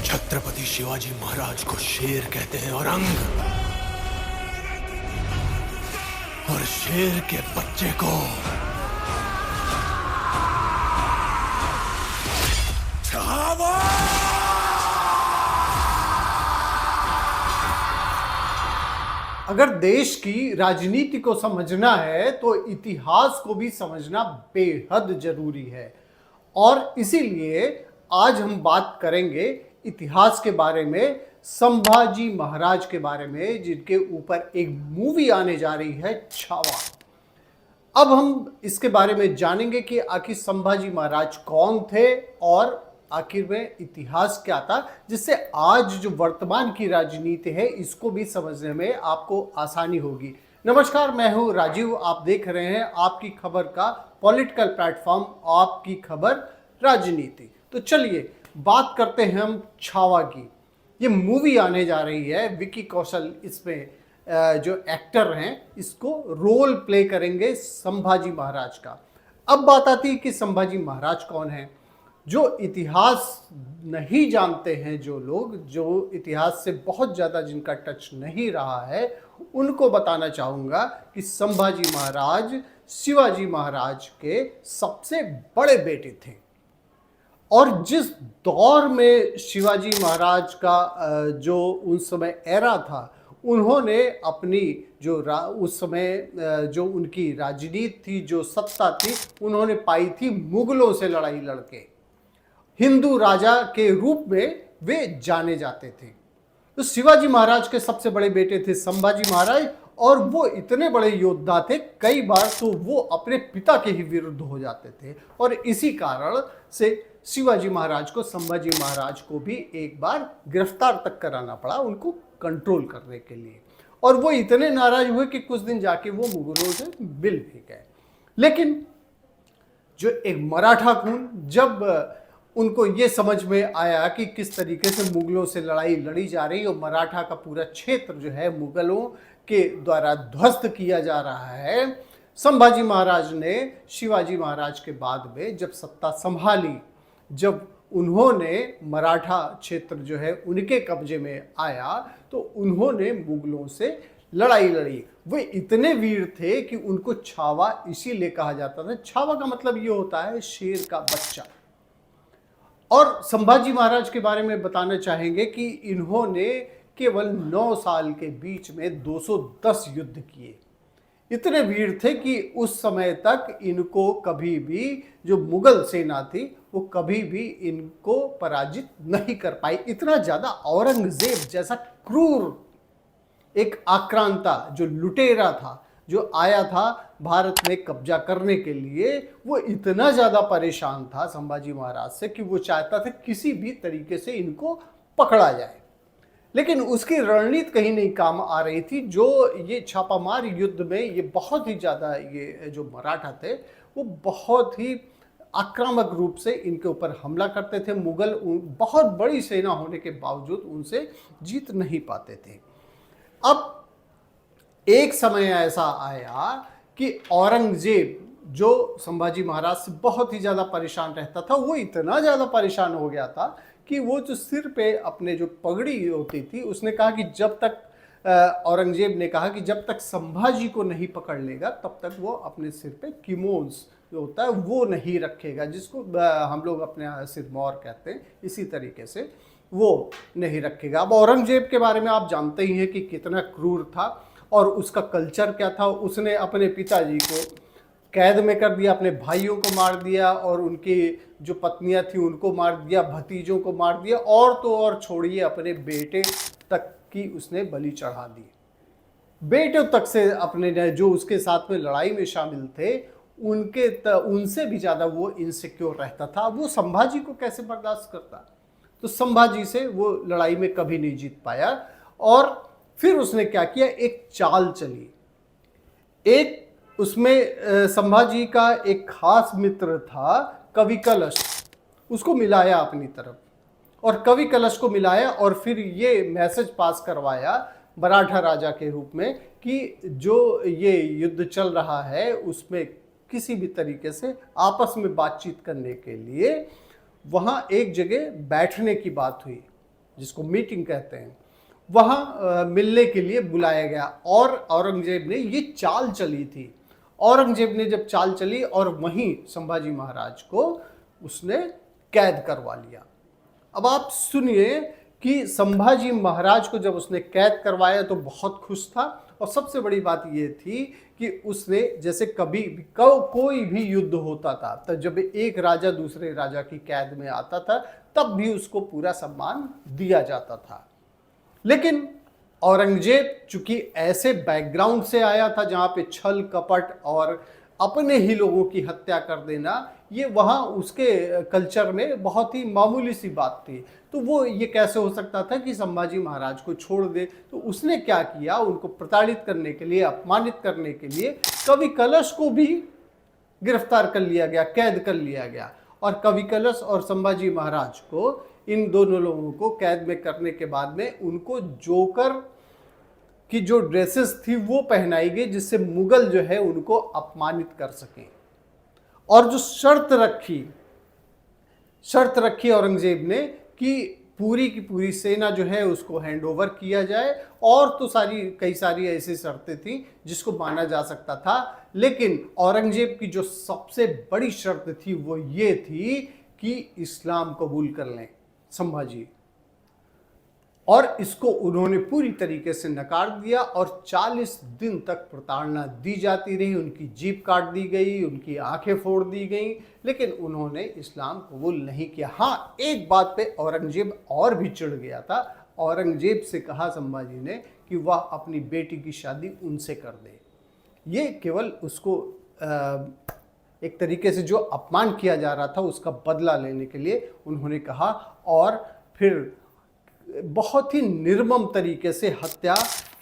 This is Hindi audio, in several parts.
छत्रपति शिवाजी महाराज को शेर कहते हैं औरंग, और शेर के बच्चे को छावा। अगर देश की राजनीति को समझना है तो इतिहास को भी समझना बेहद जरूरी है। और इसीलिए आज हम बात करेंगे इतिहास के बारे में, संभाजी महाराज के बारे में, जिनके ऊपर एक मूवी आने जा रही है, छावा। अब हम इसके बारे में जानेंगे कि आखिर संभाजी महाराज कौन थे और आखिर में इतिहास क्या था, जिससे आज जो वर्तमान की राजनीति है इसको भी समझने में आपको आसानी होगी। नमस्कार, मैं हूं राजीव। आप देख रहे हैं आपकी खबर का पॉलिटिकल प्लेटफॉर्म, आपकी खबर राजनीति। तो चलिए बात करते हैं हम छावा की। ये मूवी आने जा रही है, विकी कौशल इसमें जो एक्टर हैं इसको रोल प्ले करेंगे संभाजी महाराज का। अब बात आती है कि संभाजी महाराज कौन है। जो इतिहास नहीं जानते हैं, जो लोग जो इतिहास से बहुत ज़्यादा जिनका टच नहीं रहा है, उनको बताना चाहूँगा कि संभाजी महाराज शिवाजी महाराज के सबसे बड़े बेटे थे। और जिस दौर में शिवाजी महाराज का जो उस समय एरा था, उन्होंने अपनी जो उस समय जो उनकी राजनीति थी, जो सत्ता थी, उन्होंने पाई थी मुगलों से लड़ाई लड़के। हिंदू राजा के रूप में वे जाने जाते थे। तो शिवाजी महाराज के सबसे बड़े बेटे थे संभाजी महाराज, और वो इतने बड़े योद्धा थे, कई बार तो वो अपने पिता के ही विरुद्ध हो जाते थे। और इसी कारण से शिवाजी महाराज को संभाजी महाराज को भी एक बार गिरफ्तार तक कराना पड़ा, उनको कंट्रोल करने के लिए। और वो इतने नाराज हुए कि कुछ दिन जाके वो मुगलों से मिल भी गए। लेकिन जो एक मराठा खून, जब उनको ये समझ में आया कि किस तरीके से मुगलों से लड़ाई लड़ी जा रही है और मराठा का पूरा क्षेत्र जो है मुगलों के द्वारा ध्वस्त किया जा रहा है, संभाजी महाराज ने शिवाजी महाराज के बाद में जब सत्ता संभाली, जब उन्होंने मराठा क्षेत्र जो है उनके कब्जे में आया, तो उन्होंने मुगलों से लड़ाई लड़ी। वे इतने वीर थे कि उनको छावा इसीलिए कहा जाता था। छावा का मतलब ये होता है शेर का बच्चा। और संभाजी महाराज के बारे में बताना चाहेंगे कि इन्होंने केवल 9 साल के बीच में 210 युद्ध किए। इतने वीर थे कि उस समय तक इनको कभी भी जो मुगल सेना थी वो कभी भी इनको पराजित नहीं कर पाई। इतना ज़्यादा औरंगजेब जैसा क्रूर एक आक्रांता, जो लुटेरा था, जो आया था भारत में कब्जा करने के लिए, वो इतना ज़्यादा परेशान था संभाजी महाराज से कि वो चाहता था किसी भी तरीके से इनको पकड़ा जाए। लेकिन उसकी रणनीति कहीं नहीं काम आ रही थी। जो ये छापामार युद्ध में ये बहुत ही ज़्यादा, ये जो मराठा थे वो बहुत ही आक्रामक रूप से इनके ऊपर हमला करते थे। मुगल बहुत बड़ी सेना होने के बावजूद उनसे जीत नहीं पाते थे। अब एक समय ऐसा आया कि औरंगजेब, जो संभाजी महाराज से बहुत ही ज़्यादा परेशान रहता था, वो इतना ज़्यादा परेशान हो गया था कि वो जो सिर पे अपने जो पगड़ी होती थी, उसने कहा कि जब तक औरंगजेब ने कहा कि जब तक संभाजी को नहीं पकड़ लेगा तब तक वो अपने सिर पे किमोन्स जो होता है वो नहीं रखेगा, जिसको हम लोग अपने सिरमौर कहते हैं, इसी तरीके से वो नहीं रखेगा। अब औरंगजेब के बारे में आप जानते ही हैं कि कितना क्रूर था और उसका कल्चर क्या था। उसने अपने पिताजी को कैद में कर दिया, अपने भाइयों को मार दिया, और उनकी जो पत्नियां थी उनको मार दिया, भतीजों को मार दिया, और तो और छोड़िए अपने बेटे तक की उसने बलि चढ़ा दी। बेटे तक से अपने जो उसके साथ में लड़ाई में शामिल थे उनसे भी ज़्यादा वो इनसिक्योर रहता था। वो संभाजी को कैसे बर्दाश्त करता। तो संभाजी से वो लड़ाई में कभी नहीं जीत पाया। और फिर उसने क्या किया, एक चाल चली। एक उसमें संभाजी का एक खास मित्र था कवि कलश, उसको मिलाया अपनी तरफ, और कवि कलश को मिलाया और फिर ये मैसेज पास करवाया मराठा राजा के रूप में कि जो ये युद्ध चल रहा है उसमें किसी भी तरीके से आपस में बातचीत करने के लिए वहाँ एक जगह बैठने की बात हुई। जिसको मीटिंग कहते हैं, वहाँ मिलने के लिए बुलाया गया और औरंगजेब ने ये चाल चली थी। औरंगजेब ने जब चाल चली और वहीं संभाजी महाराज को उसने कैद करवा लिया। अब आप सुनिए कि संभाजी महाराज को जब उसने कैद करवाया तो बहुत खुश था, और सबसे बड़ी बात यह थी कि उसने, जैसे कभी भी कोई भी युद्ध होता था तो जब एक राजा दूसरे राजा की कैद में आता था तब भी उसको पूरा सम्मान दिया जाता था। लेकिन औरंगजेब चूंकि ऐसे बैकग्राउंड से आया था जहां पे छल कपट और अपने ही लोगों की हत्या कर देना, ये वहाँ उसके कल्चर में बहुत ही मामूली सी बात थी। तो वो ये कैसे हो सकता था कि संभाजी महाराज को छोड़ दे। तो उसने क्या किया, उनको प्रताड़ित करने के लिए, अपमानित करने के लिए कवि कलश को भी गिरफ्तार कर लिया गया, कैद कर लिया गया। और कवि कलश और संभाजी महाराज को, इन दोनों लोगों को कैद में करने के बाद में उनको जोकर की जो ड्रेसेस थी वो पहनाई गई, जिससे मुगल जो है उनको अपमानित कर सकें। और जो शर्त रखी औरंगजेब ने कि पूरी की पूरी सेना जो है उसको हैंड ओवर किया जाए, और तो कई सारी ऐसी शर्तें थी जिसको माना जा सकता था। लेकिन औरंगजेब की जो सबसे बड़ी शर्त थी वो ये थी कि इस्लाम कबूल कर लें संभाजी, और इसको उन्होंने पूरी तरीके से नकार दिया और 40 दिन तक प्रताड़ना दी जाती रही। उनकी जीभ काट दी गई, उनकी आंखें फोड़ दी गई, लेकिन उन्होंने इस्लाम कबूल नहीं किया। हाँ, एक बात पे औरंगजेब और भी चिढ़ गया था। औरंगजेब से कहा संभाजी ने कि वह अपनी बेटी की शादी उनसे कर दे। ये केवल उसको एक तरीके से जो अपमान किया जा रहा था उसका बदला लेने के लिए उन्होंने कहा, और फिर बहुत ही निर्मम तरीके से हत्या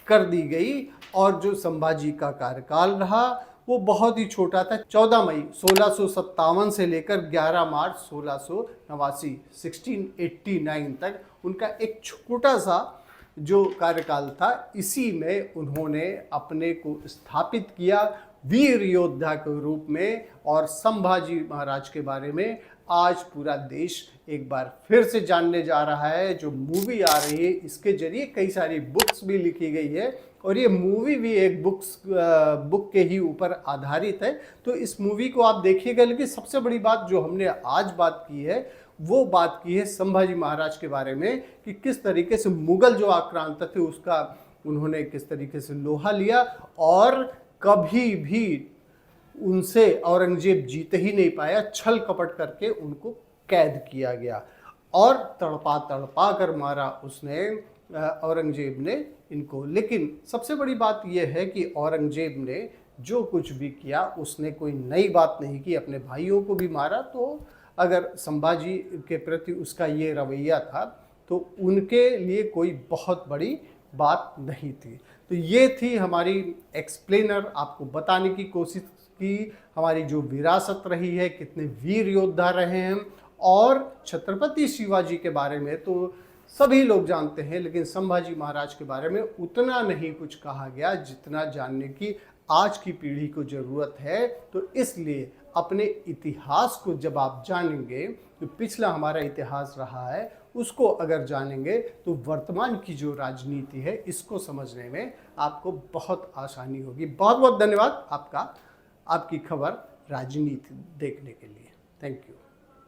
कर दी गई। और जो संभाजी का कार्यकाल रहा वो बहुत ही छोटा था। 14 मई 1657 से लेकर 11 मार्च 1689 1689 तक उनका एक छोटा सा जो कार्यकाल था, इसी में उन्होंने अपने को स्थापित किया वीर योद्धा के रूप में। और संभाजी महाराज के बारे में आज पूरा देश एक बार फिर से जानने जा रहा है। जो मूवी आ रही है इसके जरिए कई सारी बुक्स भी लिखी गई है, और ये मूवी भी एक बुक के ही ऊपर आधारित है। तो इस मूवी को आप देखिएगा। लेकिन सबसे बड़ी बात जो हमने आज बात की है वो बात की है संभाजी महाराज के बारे में, कि किस तरीके से मुगल जो आक्रांत थे उसका उन्होंने किस तरीके से लोहा लिया, और कभी भी उनसे औरंगजेब जीत ही नहीं पाया। छल कपट करके उनको कैद किया गया और तड़पा कर मारा उसने, औरंगजेब ने इनको। लेकिन सबसे बड़ी बात यह है कि औरंगजेब ने जो कुछ भी किया उसने कोई नई बात नहीं की, अपने भाइयों को भी मारा। तो अगर संभाजी के प्रति उसका ये रवैया था तो उनके लिए कोई बहुत बड़ी बात नहीं थी। तो ये थी हमारी एक्सप्लेनर, आपको बताने की कोशिश की हमारी जो विरासत रही है, कितने वीर योद्धा रहे हैं। और छत्रपति शिवाजी के बारे में तो सभी लोग जानते हैं, लेकिन संभाजी महाराज के बारे में उतना नहीं कुछ कहा गया जितना जानने की आज की पीढ़ी को ज़रूरत है। तो इसलिए अपने इतिहास को जब आप जानेंगे, तो पिछला हमारा इतिहास रहा है उसको अगर जानेंगे तो वर्तमान की जो राजनीति है इसको समझने में आपको बहुत आसानी होगी। बहुत बहुत धन्यवाद आपका, आपकी खबर राजनीति देखने के लिए। Thank you.